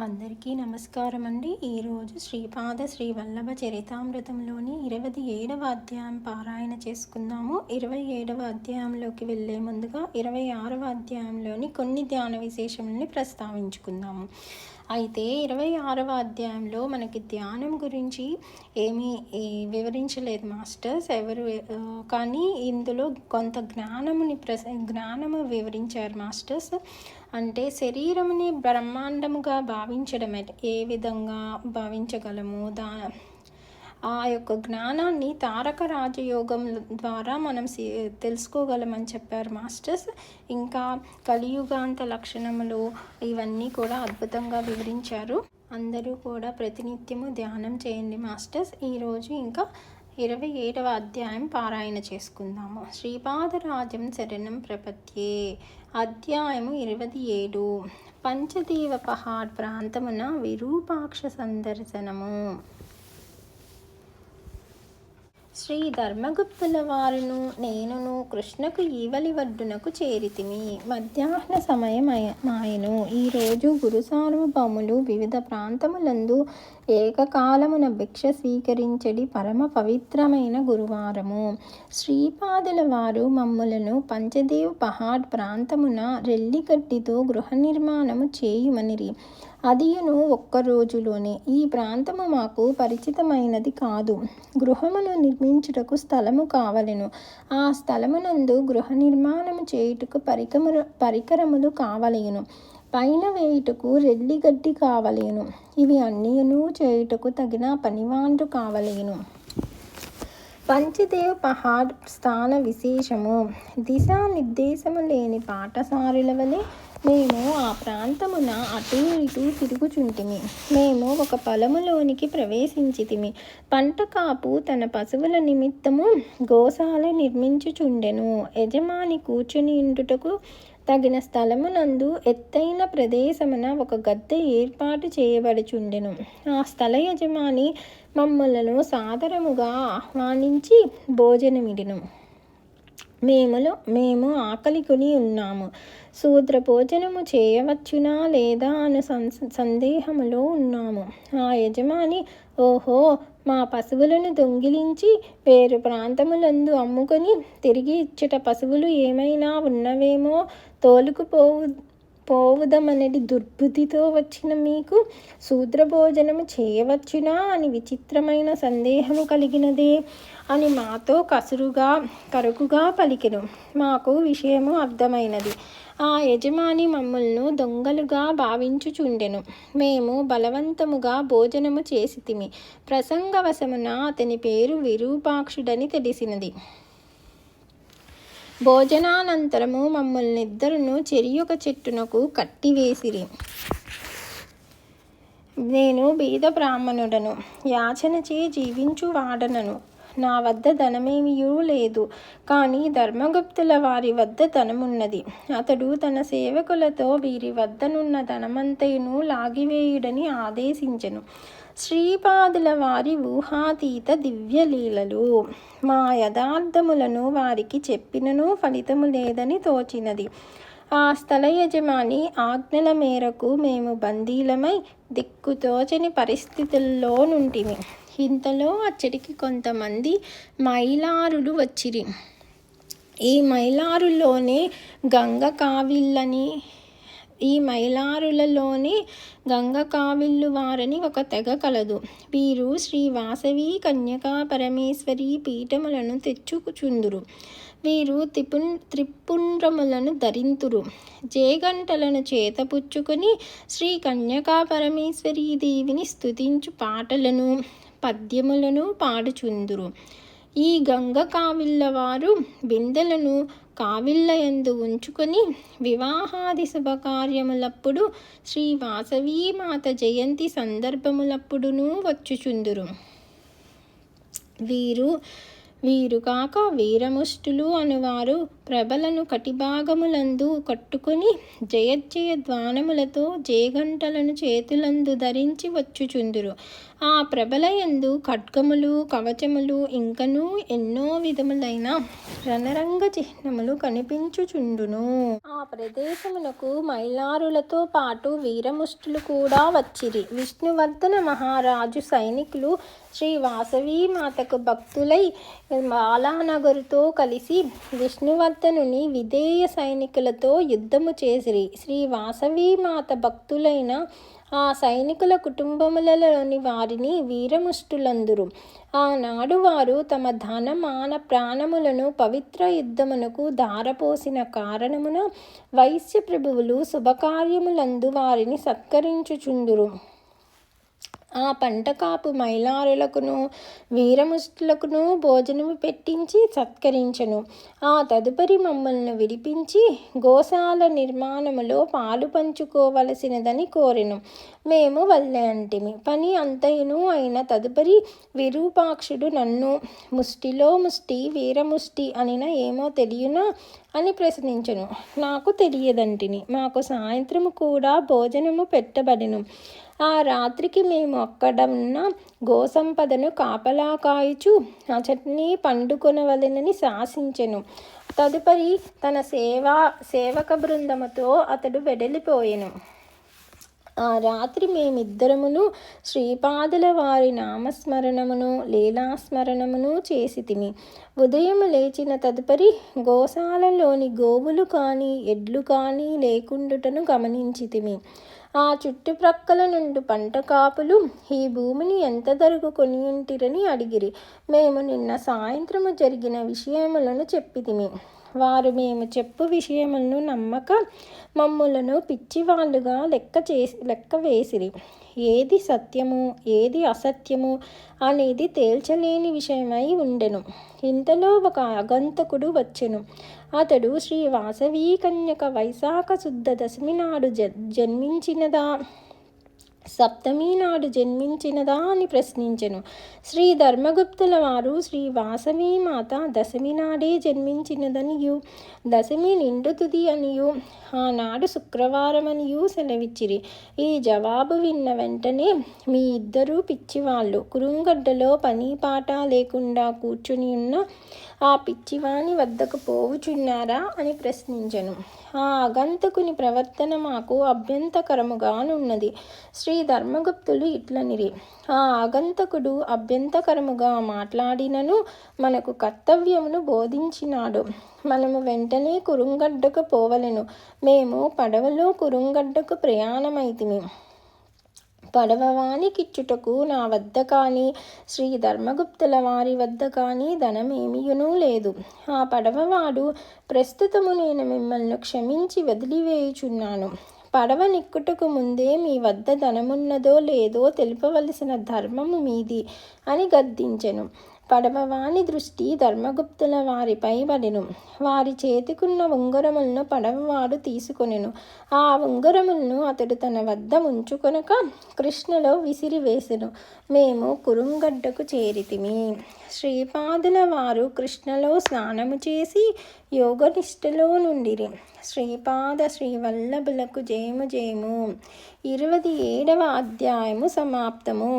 అందరికీ నమస్కారం అండి. ఈరోజు శ్రీపాద శ్రీ వల్లభ చరితామృతంలోని 27వ అధ్యాయం పారాయణ చేసుకుందాము. 27వ అధ్యాయంలోకి వెళ్ళే ముందుగా 26వ అధ్యాయంలోని కొన్ని ధ్యాన విశేషముల్ని ప్రస్తావించుకుందాము. అయితే 26వ అధ్యాయంలో మనకి ధ్యానం గురించి ఏమీ వివరించలేదు మాస్టర్స్ ఎవరు, కానీ ఇందులో కొంత జ్ఞానము వివరించారు మాస్టర్స్. అంటే శరీరముని బ్రహ్మాండముగా భావించడం ఏ విధంగా భావించగలము, ఆ యొక్క జ్ఞానాన్ని తారక రాజయోగం ద్వారా మనం తెలుసుకోగలమని చెప్పారు మాస్టర్స్. ఇంకా కలియుగాంత లక్షణములు ఇవన్నీ కూడా అద్భుతంగా వివరించారు. అందరూ కూడా ప్రతినిత్యము ధ్యానం చేయండి మాస్టర్స్. ఈరోజు ఇంకా 27వ అధ్యాయం పారాయణ చేసుకుందాము. శ్రీపాదరాజం శరణం ప్రపత్యే. అధ్యాయము 27. పంచదేవ పహాడ్ ప్రాంతమున విరూపాక్ష సందర్శనము. శ్రీ ధర్మగుప్తుల వారును నేనును కృష్ణకు ఈవలి వడ్డునకు చేరితిమి. మధ్యాహ్న సమయమాయెను. ఈరోజు గురు సార్వభౌములు వివిధ ప్రాంతములందు ఏకకాలమున భిక్ష స్వీకరించడి పరమ పవిత్రమైన గురువారము. శ్రీపాదుల వారు మమ్ములను పంచదేవ్ పహాడ్ ప్రాంతమున రెల్లిగడ్డితో గృహ నిర్మాణము చేయుమనిరి. అదియును ఒక్క రోజులోనే. ఈ ప్రాంతము మాకు పరిచితమైనది కాదు. గృహమును నిర్మించుటకు స్థలము కావలెను. ఆ స్థలమునందు గృహ నిర్మాణము చేయుటకు పరికరములు కావలేను. పైన వేయుటకు రెల్లిగడ్డి కావలేను. ఇవి అన్నీను చేయుటకు తగిన పనివాండ్రు కావలేను. పంచదేవ్ పహాడ్ స్థాన విశేషము. దిశా నిర్దేశము లేని పాఠశారుల వలె మేము ఆ ప్రాంతమున అటు ఇటు తిరుగుచుంటిమి. మేము ఒక పొలములోనికి ప్రవేశించితిమి. పంట కాపు తన పశువుల నిమిత్తము గోశాల నిర్మించుచుండెను. యజమాని కూర్చుని ఉండుటకు తగిన స్థలమునందు ఎత్తైన ప్రదేశమున ఒక గద్దె ఏర్పాటు చేయబడుచుండెను. ఆ స్థల యజమాని మమ్ములను సాదరముగా ఆహ్వానించి భోజనమిడిను. మేము ఆకలికొని ఉన్నాము. శూద్ర భోజనము చేయవచ్చునా లేదా అను సందేహములో ఉన్నాము. ఆ యజమాని, ఓహో, మా పశువులను దొంగిలించి వేరు ప్రాంతములందు అమ్ముకొని తిరిగి ఇచ్చట పశువులు ఏమైనా ఉన్నవేమో పోవుదమనడి దుర్బుద్ధితో వచ్చిన మీకు శూద్రభోజనము చేయవచ్చునా అని విచిత్రమైన సందేహము కలిగినదే అని మాతో కరుకుగా పలికెను. మాకు విషయము అర్థమైనది. ఆ యజమాని మమ్మల్ని దొంగలుగా భావించుచుండెను. మేము బలవంతముగా భోజనము చేసితిమి. ప్రసంగవశమున అతని పేరు విరూపాక్షుడని తెలిసినది. భోజనానంతరము మమ్మల్నిద్దరును చెరియొక చెట్టునకు కట్టివేసిరి. నేను బీద బ్రాహ్మణుడను, యాచనచే జీవించువాడనను. నా వద్ద ధనమేమియూ లేదు. కానీ ధర్మగుప్తుల వారి వద్ద ధనమున్నది. అతడు తన సేవకులతో వీరి వద్దనున్న ధనమంతయును లాగివేయుడని ఆదేశించెను. శ్రీపాదుల వారి ఊహాతీత దివ్యలీలలు. మా యథార్థములను వారికి చెప్పినను ఫలితము లేదని తోచినది. ఆ స్థల యజమాని ఆజ్ఞల మేరకు మేము బందీలమై దిక్కుతోచని పరిస్థితుల్లో నుంటిమి. ఇంతలో అచ్చటికి కొంతమంది మైలారులు వచ్చిరి. ఈ మైలారులలోనే గంగ కావిల్లు వారని ఒక తెగ కలదు. వీరు శ్రీ వాసవి కన్యకా పరమేశ్వరి పీఠములను తెచ్చుచుందురు. వీరు త్రిపుండ్రములను ధరింతురు. జేగంటలను చేతపుచ్చుకొని శ్రీ కన్యకా పరమేశ్వరీ దేవిని స్తుతించు పాటలను పద్యములను పాడుచుందురు. ఈ గంగ కావిళ్ళవారు బిందెలను కావిళ్ళయందు ఉంచుకొని వివాహాది శుభకార్యములప్పుడు శ్రీ వాసవీమాత జయంతి సందర్భములప్పుడును వచ్చుచుందురు. వీరు వీరు కాక వీరముష్టులు అనువారు ప్రభలను కటిభాగములందు కట్టుకొని జయజయ ధ్వానములతో జయగంటలను చేతులందు ధరించి వచ్చుచుందురు. ఆ ప్రభలయందు ఖడ్గములు కవచములు ఇంకనూ ఎన్నో విధములైన రణరంగ చిహ్నములు కనిపించుచుండును. ఆ ప్రదేశమునకు మైలారులతో పాటు వీరముష్టులు కూడా వచ్చిరి. విష్ణువర్ధన మహారాజు సైనికులు శ్రీ వాసవీమాతకు భక్తులై బాలానగరుతో కలిసి విష్ణువర్ధనుని విధేయ సైనికులతో యుద్ధము చేసిరి. శ్రీ వాసవీమాత భక్తులైన ఆ సైనికుల కుటుంబములలోని వారిని వీరముష్టులందురు. ఆనాడు వారు తమ ధన మాన ప్రాణములను పవిత్ర యుద్ధమునకు ధారపోసిన కారణమున వైశ్య ప్రభువులు శుభకార్యములందు వారిని సత్కరించుచుందురు. ఆ పంటకాపు మైలారులకును వీరముష్టులకును భోజనము పెట్టించి సత్కరించెను. ఆ తదుపరి మమ్మల్ని విడిపించి గోశాల నిర్మాణములో పాలు పంచుకోవలసినదని కోరెను. మేము వల్లే అంటిమి. పని అంతయును అయిన తదుపరి విరూపాక్షుడు నన్ను ముష్టిలో ముష్టి వీరముష్టి అనిన ఏమో తెలియనా అని ప్రశ్నించెను. నాకు తెలియదంటిని. మాకు సాయంత్రము కూడా భోజనము పెట్టబడెను. ఆ రాత్రికి మేము అక్కడున్న గోసంపదను కాపలా కాయుచు అచట్ని పండుకొనవలెనని శాసించెను. తదుపరి తన సేవక బృందముతో అతడు వెడలిపోయెను. ఆ రాత్రి మేమిద్దరమును శ్రీపాదుల వారి నామస్మరణమును లీలాస్మరణమును చేసితిమి. ఉదయము లేచిన తదుపరి గోశాలలోని గోవులు కానీ ఎడ్లు కానీ లేకుండుటను గమనించితిమి. ఆ చుట్టుప్రక్కల నుండి పంట కాపులు ఈ భూమిని ఎంత ధరకు కొనియుంటిరని అడిగిరి. మేము నిన్న సాయంత్రము జరిగిన విషయములను చెప్పితిమి. వారు మేము చెప్పు విషయములను నమ్మక మమ్ములను పిచ్చివాళ్ళుగా లెక్క వేసిరి. ఏది సత్యము ఏది అసత్యము అనేది తేల్చలేని విషయమై ఉండెను. ఇంతలో ఒక ఆగంతకుడు వచ్చెను. అతడు శ్రీ వాసవీ కన్యక వైశాఖ శుద్ధ దశమి నాడు జన్మించినదా సప్తమి నాడు జన్మించినదా అని ప్రశ్నించెను. శ్రీ ధర్మగుప్తుల వారు శ్రీ వాసవీమాత దశమి నాడే జన్మించినదనియు దశమి నిండుతుది అనియు ఆనాడు శుక్రవారమనియు సెలవిచ్చిరి. ఈ జవాబు విన్న వెంటనే మీ ఇద్దరూ పిచ్చివాళ్ళు కురుంగడ్డలో పని పాట లేకుండా కూర్చుని ఉన్న ఆ పిచ్చివాని వద్దకు పోవుచున్నారా అని ప్రశ్నించెను. ఆ ఆగంతకుని ప్రవర్తన మాకు అభ్యంతకరముగానున్నది. శ్రీ ధర్మగుప్తులు ఇట్లనిరి. ఆ ఆగంతకుడు అభ్యంతకరముగా మాట్లాడినను మనకు కర్తవ్యమును బోధించినాడు. మనము వెంటనే కురుంగడ్డకు పోవలెను. మేము పడవలో కురుంగడ్డకు ప్రయాణమైతిమి. పడవవానికిచ్చుటకు నా వద్ద కానీ శ్రీ ధర్మగుప్తుల వారి వద్ద కానీ ధనమేమియునూ లేదు. ఆ పడవవాడు ప్రస్తుతము నేను మిమ్మల్ని క్షమించి వదిలివేయుచున్నాను. పడవ నిక్కుటకు ముందే మీ వద్ద ధనమున్నదో లేదో తెలుపవలసిన ధర్మము మీది అని గద్దించెను. పడవవాని దృష్టి ధర్మగుప్తుల వారిపై పడెను. వారి చేతికున్న ఉంగరములను పడవవాడు తీసుకొనెను. ఆ ఉంగరములను అతడు తన వద్ద ఉంచుకొనక కృష్ణలో విసిరివేసెను. మేము కురుంగడ్డకు చేరితిమి. శ్రీపాదుల వారు కృష్ణలో స్నానము చేసి యోగనిష్టలో నుండిరి. శ్రీపాద శ్రీవల్లభులకు జయము జయము. 27వ అధ్యాయము సమాప్తము.